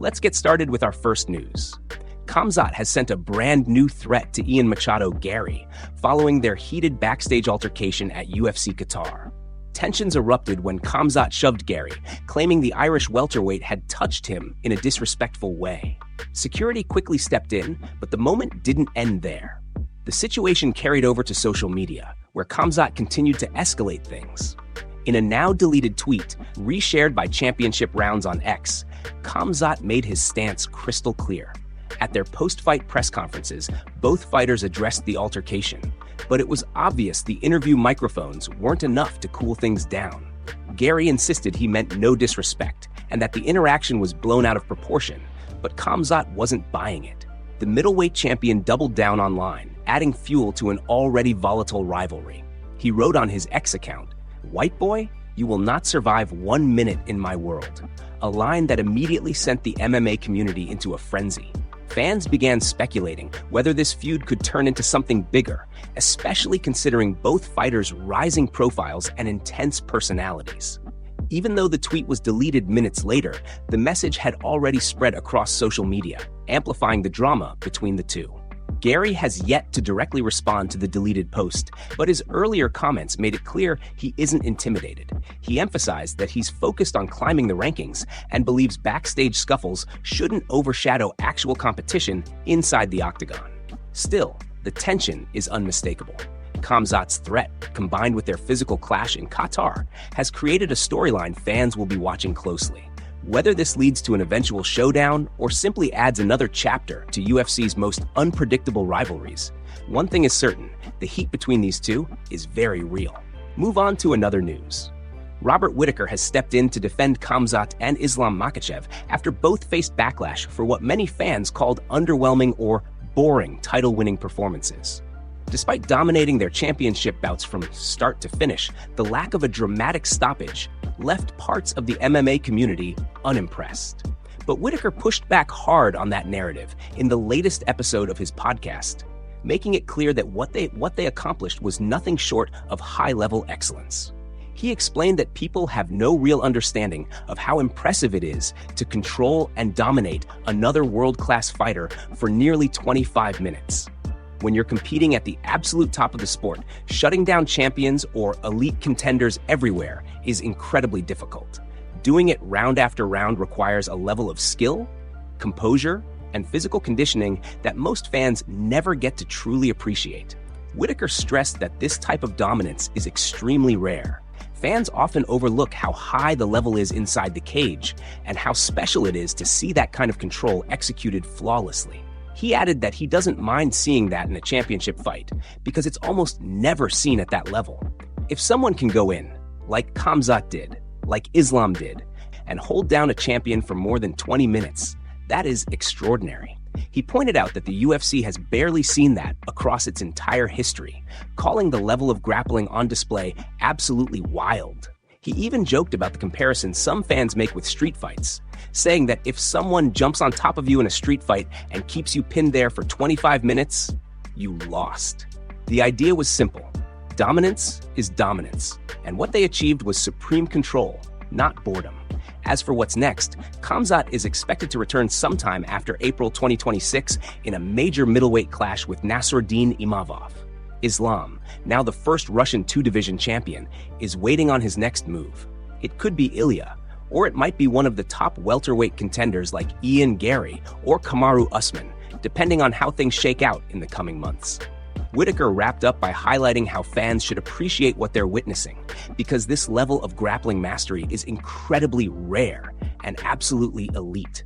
Let's get started with our first news. Khamzat has sent a brand new threat to Ian Garry following their heated backstage altercation at UFC Qatar. Tensions erupted when Khamzat shoved Garry, claiming the Irish welterweight had touched him in a disrespectful way. Security quickly stepped in, but the moment didn't end there. The situation carried over to social media, where Khamzat continued to escalate things. In a now-deleted tweet, reshared by Championship Rounds on X, Khamzat made his stance crystal clear. At their post-fight press conferences, both fighters addressed the altercation, but it was obvious the interview microphones weren't enough to cool things down. Garry insisted he meant no disrespect and that the interaction was blown out of proportion, but Khamzat wasn't buying it. The middleweight champion doubled down online, adding fuel to an already volatile rivalry. He wrote on his X account, "White boy, you will not survive 1 minute in my world," a line that immediately sent the MMA community into a frenzy. Fans began speculating whether this feud could turn into something bigger, especially considering both fighters' rising profiles and intense personalities. Even though the tweet was deleted minutes later, the message had already spread across social media, amplifying the drama between the two. Garry has yet to directly respond to the deleted post, but his earlier comments made it clear he isn't intimidated. He emphasized that he's focused on climbing the rankings and believes backstage scuffles shouldn't overshadow actual competition inside the octagon. Still, the tension is unmistakable. Khamzat's threat, combined with their physical clash in Qatar, has created a storyline fans will be watching closely. Whether this leads to an eventual showdown or simply adds another chapter to UFC's most unpredictable rivalries, one thing is certain, the heat between these two is very real. Move on to another news. Robert Whittaker has stepped in to defend Khamzat and Islam Makhachev after both faced backlash for what many fans called underwhelming or boring title-winning performances. Despite dominating their championship bouts from start to finish, the lack of a dramatic stoppage left parts of the MMA community unimpressed. But Whittaker pushed back hard on that narrative in the latest episode of his podcast, making it clear that what they accomplished was nothing short of high-level excellence. He explained that people have no real understanding of how impressive it is to control and dominate another world-class fighter for nearly 25 minutes. When you're competing at the absolute top of the sport, shutting down champions or elite contenders everywhere is incredibly difficult. Doing it round after round requires a level of skill, composure, and physical conditioning that most fans never get to truly appreciate. Whittaker stressed that this type of dominance is extremely rare. Fans often overlook how high the level is inside the cage and how special it is to see that kind of control executed flawlessly. He added that he doesn't mind seeing that in a championship fight because it's almost never seen at that level. If someone can go in, like Khamzat did, like Islam did, and hold down a champion for more than 20 minutes, that is extraordinary. He pointed out that the UFC has barely seen that across its entire history, calling the level of grappling on display absolutely wild. He even joked about the comparison some fans make with street fights, saying that if someone jumps on top of you in a street fight and keeps you pinned there for 25 minutes, you lost. The idea was simple. Dominance is dominance, and what they achieved was supreme control, not boredom. As for what's next, Khamzat is expected to return sometime after April 2026 in a major middleweight clash with Nassourdine Imavov. Islam, now the first Russian two-division champion, is waiting on his next move. It could be Ilia, or it might be one of the top welterweight contenders like Ian Garry or Kamaru Usman, depending on how things shake out in the coming months. Whittaker wrapped up by highlighting how fans should appreciate what they're witnessing, because this level of grappling mastery is incredibly rare and absolutely elite.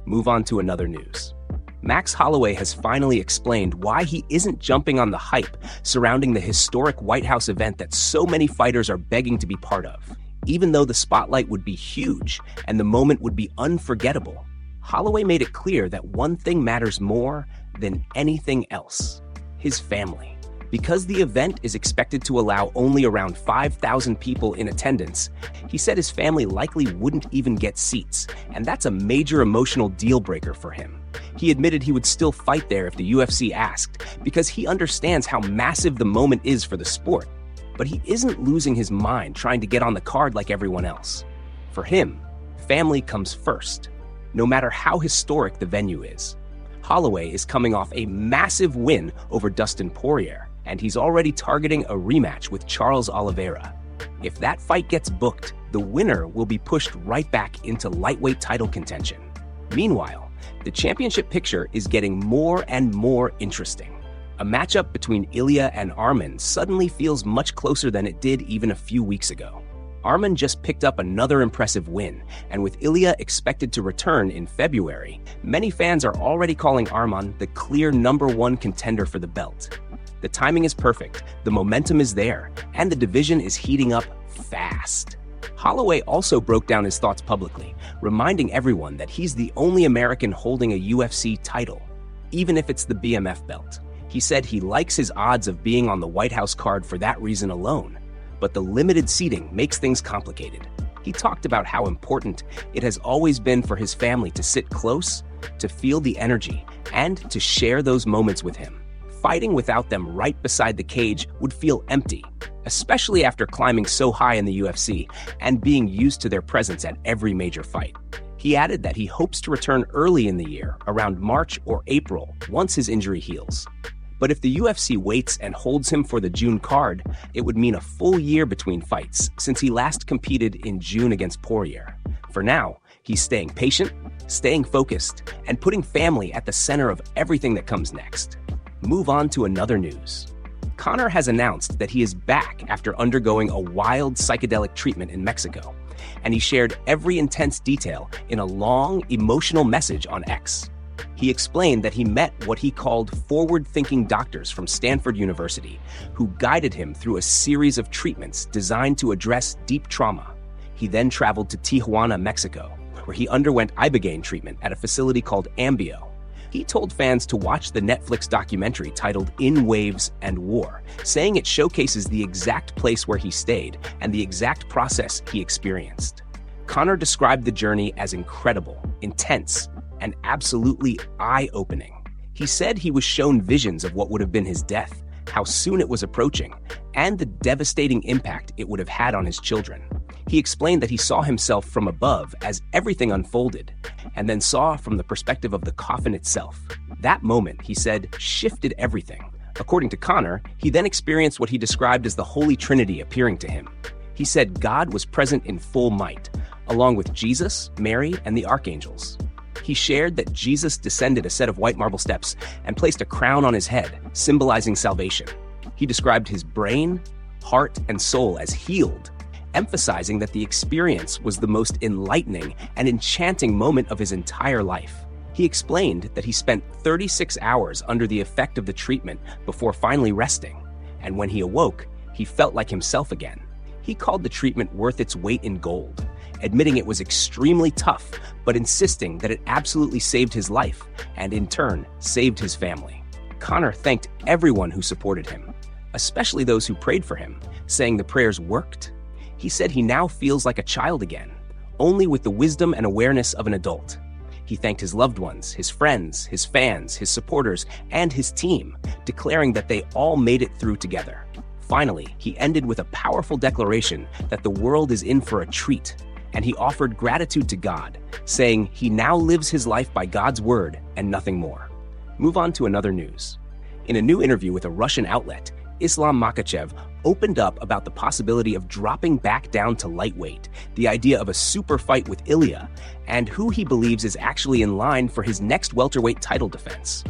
Move on to another news. Max Holloway has finally explained why he isn't jumping on the hype surrounding the historic White House event that so many fighters are begging to be part of. Even though the spotlight would be huge and the moment would be unforgettable, Holloway made it clear that one thing matters more than anything else: his family. Because the event is expected to allow only around 5,000 people in attendance, he said his family likely wouldn't even get seats, and that's a major emotional deal breaker for him. He admitted he would still fight there if the UFC asked, because he understands how massive the moment is for the sport. But he isn't losing his mind trying to get on the card like everyone else. For him, family comes first. no matter how historic the venue is. Holloway is coming off a massive win over Dustin Poirier, and he's already targeting a rematch with Charles Oliveira. If that fight gets booked, the winner will be pushed right back into lightweight title contention. Meanwhile, the championship picture is getting more and more interesting. A matchup between Ilia and Arman suddenly feels much closer than it did even a few weeks ago. Arman just picked up another impressive win, and with Ilia expected to return in February, many fans are already calling Arman the clear #1 contender for the belt. The timing is perfect, the momentum is there, and the division is heating up fast. Holloway also broke down his thoughts publicly, reminding everyone that he's the only American holding a UFC title, even if it's the BMF belt. He said he likes his odds of being on the White House card for that reason alone, but the limited seating makes things complicated. He talked about how important it has always been for his family to sit close, to feel the energy, and to share those moments with him. Fighting without them right beside the cage would feel empty, especially after climbing so high in the UFC and being used to their presence at every major fight. He added that he hopes to return early in the year, around March or April, once his injury heals. But if the UFC waits and holds him for the June card, it would mean a full year between fights, since he last competed in June against Poirier. For now, he's staying patient, staying focused, and putting family at the center of everything that comes next. Move on to another news. Conor has announced that he is back after undergoing a wild psychedelic treatment in Mexico, and he shared every intense detail in a long, emotional message on X. He explained that he met what he called forward-thinking doctors from Stanford University, who guided him through a series of treatments designed to address deep trauma. He then traveled to Tijuana, Mexico, where he underwent ibogaine treatment at a facility called Ambio. He told fans to watch the Netflix documentary titled In Waves and War, saying it showcases the exact place where he stayed and the exact process he experienced. Conor described the journey as incredible, intense, and absolutely eye-opening. He said he was shown visions of what would have been his death, how soon it was approaching, and the devastating impact it would have had on his children. He explained that he saw himself from above as everything unfolded, and then saw from the perspective of the coffin itself. That moment, he said, shifted everything. According to Conor, he then experienced what he described as the Holy Trinity appearing to him. He said God was present in full might, along with Jesus, Mary, and the archangels. He shared that Jesus descended a set of white marble steps and placed a crown on his head, symbolizing salvation. He described his brain, heart, and soul as healed, emphasizing that the experience was the most enlightening and enchanting moment of his entire life. He explained that he spent 36 hours under the effect of the treatment before finally resting, and when he awoke, he felt like himself again. He called the treatment worth its weight in gold, admitting it was extremely tough, but insisting that it absolutely saved his life, and in turn, saved his family. Conor thanked everyone who supported him, especially those who prayed for him, saying the prayers worked. He said he now feels like a child again, only with the wisdom and awareness of an adult. He thanked his loved ones, his friends, his fans, his supporters, and his team, declaring that they all made it through together. Finally, he ended with a powerful declaration that the world is in for a treat, and he offered gratitude to God, saying he now lives his life by God's word and nothing more. Move on to another news. In a new interview with a Russian outlet, Islam Makhachev opened up about the possibility of dropping back down to lightweight, the idea of a super fight with Ilia, and who he believes is actually in line for his next welterweight title defense.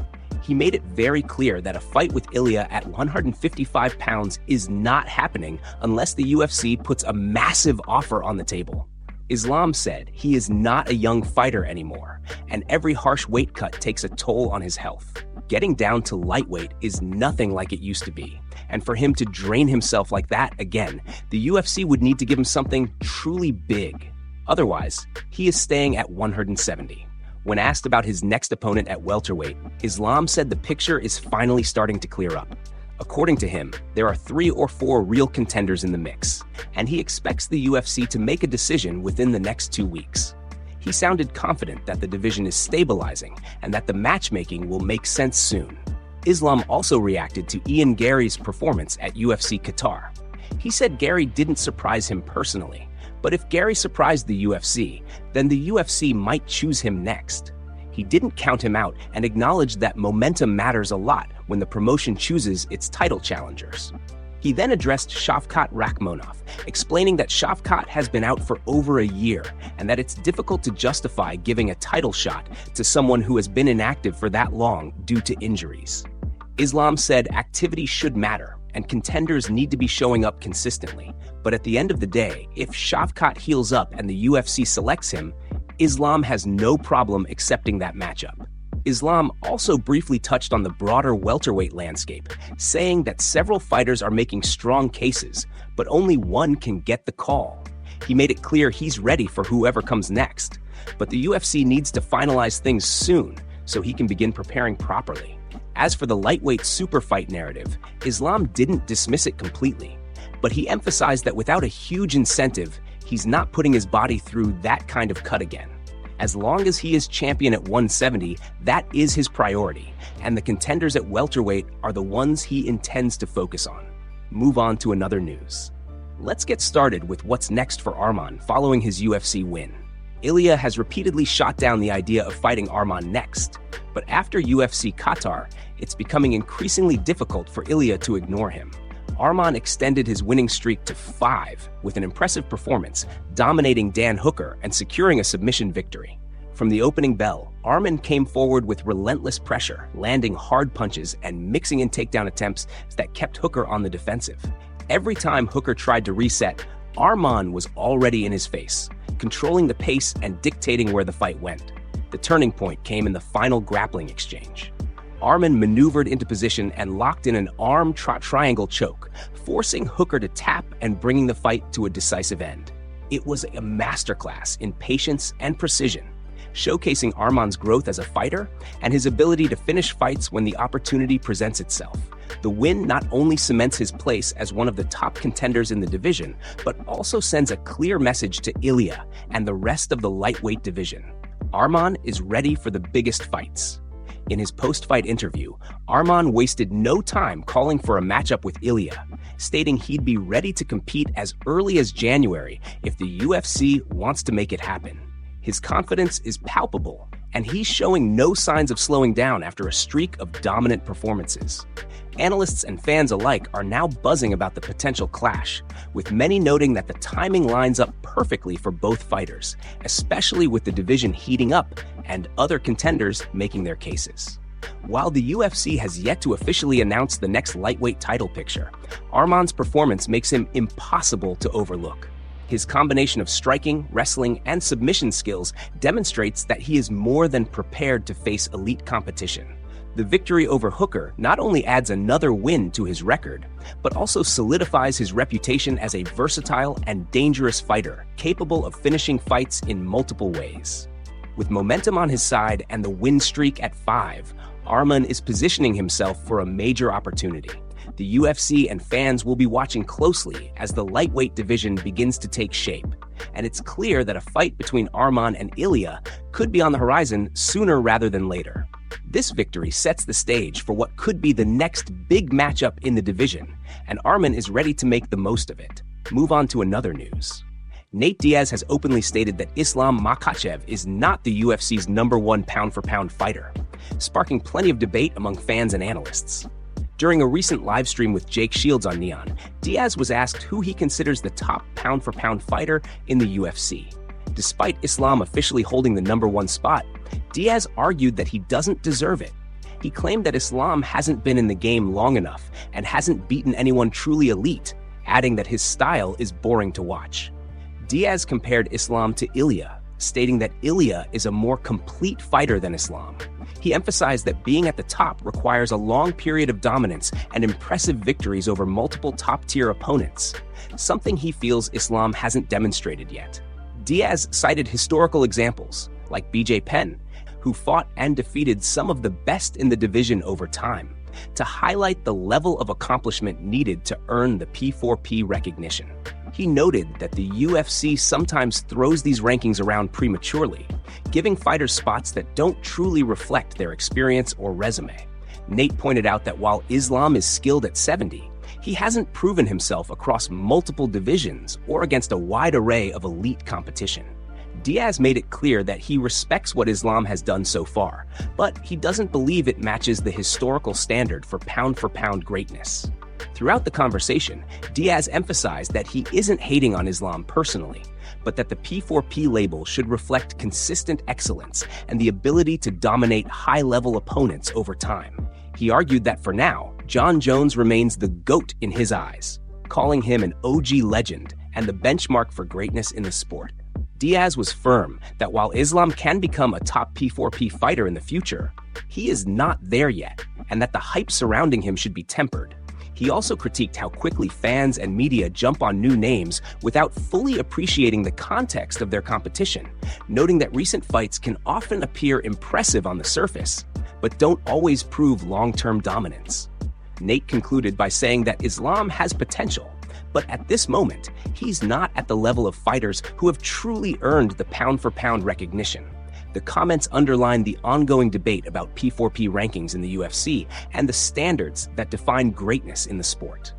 He made it very clear that a fight with Ilia at 155 pounds is not happening unless the UFC puts a massive offer on the table. Islam said he is not a young fighter anymore, and every harsh weight cut takes a toll on his health. Getting down to lightweight is nothing like it used to be, and for him to drain himself like that again, the UFC would need to give him something truly big. Otherwise, he is staying at 170. When asked about his next opponent at welterweight, Islam said the picture is finally starting to clear up. According to him, there are 3 or 4 real contenders in the mix, and he expects the UFC to make a decision within the next 2 weeks. He sounded confident that the division is stabilizing and that the matchmaking will make sense soon. Islam also reacted to Ian Garry's performance at UFC Qatar. He said Garry didn't surprise him personally, But if Garry surprised the UFC, then the UFC might choose him next. He didn't count him out and acknowledged that momentum matters a lot when the promotion chooses its title challengers. He then addressed Shavkat Rakhmonov, explaining that Shavkat has been out for over a year and that it's difficult to justify giving a title shot to someone who has been inactive for that long due to injuries. Islam said activity should matter and contenders need to be showing up consistently. But at the end of the day, if Shavkat heals up and the UFC selects him, Islam has no problem accepting that matchup. Islam also briefly touched on the broader welterweight landscape, saying that several fighters are making strong cases, but only one can get the call. He made it clear he's ready for whoever comes next, but the UFC needs to finalize things soon so he can begin preparing properly. As for the lightweight super fight narrative, Islam didn't dismiss it completely, but he emphasized that without a huge incentive, he's not putting his body through that kind of cut again. As long as he is champion at 170, that is his priority, and the contenders at welterweight are the ones he intends to focus on. Move on to another news. Let's get started with what's next for Arman following his UFC win. Ilia has repeatedly shot down the idea of fighting Arman next, but after UFC Qatar, it's becoming increasingly difficult for Ilia to ignore him. Arman extended his winning streak to 5 with an impressive performance, dominating Dan Hooker and securing a submission victory. From the opening bell, Arman came forward with relentless pressure, landing hard punches and mixing in takedown attempts that kept Hooker on the defensive. Every time Hooker tried to reset, Arman was already in his face, controlling the pace and dictating where the fight went. The turning point came in the final grappling exchange. Arman maneuvered into position and locked in an arm triangle choke, forcing Hooker to tap and bringing the fight to a decisive end. It was a masterclass in patience and precision, showcasing Arman's growth as a fighter and his ability to finish fights when the opportunity presents itself. The win not only cements his place as one of the top contenders in the division, but also sends a clear message to Ilia and the rest of the lightweight division. Arman is ready for the biggest fights. In his post-fight interview, Arman wasted no time calling for a matchup with Ilia, stating he'd be ready to compete as early as January if the UFC wants to make it happen. His confidence is palpable, and he's showing no signs of slowing down after a streak of dominant performances. Analysts and fans alike are now buzzing about the potential clash, with many noting that the timing lines up perfectly for both fighters, especially with the division heating up and other contenders making their cases. While the UFC has yet to officially announce the next lightweight title picture, Arman's performance makes him impossible to overlook. His combination of striking, wrestling, and submission skills demonstrates that he is more than prepared to face elite competition. The victory over Hooker not only adds another win to his record, but also solidifies his reputation as a versatile and dangerous fighter, capable of finishing fights in multiple ways. With momentum on his side and the win streak at 5, Arman is positioning himself for a major opportunity. The UFC and fans will be watching closely as the lightweight division begins to take shape, and it's clear that a fight between Arman and Ilia could be on the horizon sooner rather than later. This victory sets the stage for what could be the next big matchup in the division, and Arman is ready to make the most of it. Move on to another news. Nate Diaz has openly stated that Islam Makhachev is not the UFC's #1 pound-for-pound fighter, sparking plenty of debate among fans and analysts. During a recent live stream with Jake Shields on Neon, Diaz was asked who he considers the top pound-for-pound fighter in the UFC. Despite Islam officially holding the #1 spot, Diaz argued that he doesn't deserve it. He claimed that Islam hasn't been in the game long enough and hasn't beaten anyone truly elite, adding that his style is boring to watch. Diaz compared Islam to Ilia, stating that Ilia is a more complete fighter than Islam. He emphasized that being at the top requires a long period of dominance and impressive victories over multiple top-tier opponents, something he feels Islam hasn't demonstrated yet. Diaz cited historical examples, like BJ Penn, who fought and defeated some of the best in the division over time, to highlight the level of accomplishment needed to earn the P4P recognition. He noted that the UFC sometimes throws these rankings around prematurely, giving fighters spots that don't truly reflect their experience or resume. Nate pointed out that while Islam is skilled at 70, He hasn't proven himself across multiple divisions or against a wide array of elite competition. Diaz made it clear that he respects what Islam has done so far, but he doesn't believe it matches the historical standard for pound-for-pound greatness. Throughout the conversation, Diaz emphasized that he isn't hating on Islam personally, but that the P4P label should reflect consistent excellence and the ability to dominate high-level opponents over time. He argued that for now, Jon Jones remains the GOAT in his eyes, calling him an OG legend and the benchmark for greatness in the sport. Diaz was firm that while Islam can become a top P4P fighter in the future, he is not there yet, and that the hype surrounding him should be tempered. He also critiqued how quickly fans and media jump on new names without fully appreciating the context of their competition, noting that recent fights can often appear impressive on the surface, but don't always prove long-term dominance. Nate concluded by saying that Islam has potential, but at this moment, he's not at the level of fighters who have truly earned the pound-for-pound recognition. The comments underline the ongoing debate about P4P rankings in the UFC and the standards that define greatness in the sport.